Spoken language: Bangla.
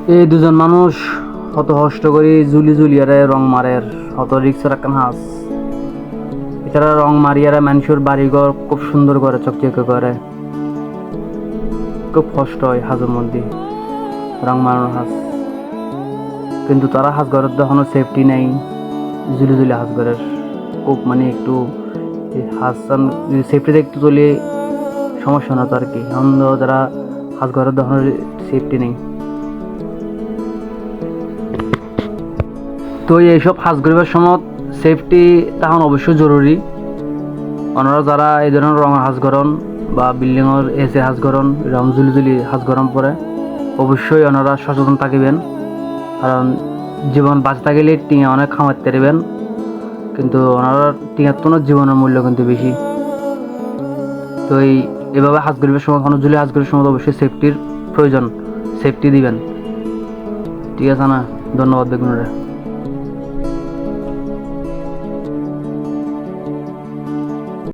এই দুজন মানুষ কত কষ্ট করে জুলি জুলিয়ারে রং মারের, কত রিক্স রাখেন হাঁস। এছাড়া রং মারিয়ারা মানুষের বাড়িঘর খুব সুন্দর করে চকচকে করে। খুব কষ্ট হয় হাঁসের মধ্যে রং মারানোর হাঁস, কিন্তু তারা হাঁস ঘরের তখনও সেফটি নেই। জুলি জুলি হাঁস ঘরের খুব মানে একটু হাঁস সেফটিতে একটু চলে সমস্যা না তো আর কি। এখন যারা হাঁস ঘরের তখন সেফটি নেই, তো এইসব হাঁস গরিবের সময় সেফটি তখন অবশ্যই জরুরি। ওনারা যারা এই ধরনের রঙের হাঁস গরম বা বিল্ডিংয়ের এসে হাঁস গরম রং জুলি জুলি হাঁস গরম পরে অবশ্যই ওনারা সচেতন থাকিবেন। কারণ জীবন বাঁচতে গেলে টিঙা অনেক খামারতে পারবেন, কিন্তু ওনারা টিঙার তো জীবনের মূল্য কিন্তু বেশি। তো এইভাবে হাঁস গরিবের সময় কোনো জুলি হাঁস গরিবের সময় অবশ্যই সেফটির প্রয়োজন, সেফটি দিবেন। ঠিক আছে না? ধন্যবাদ বেগুনরে।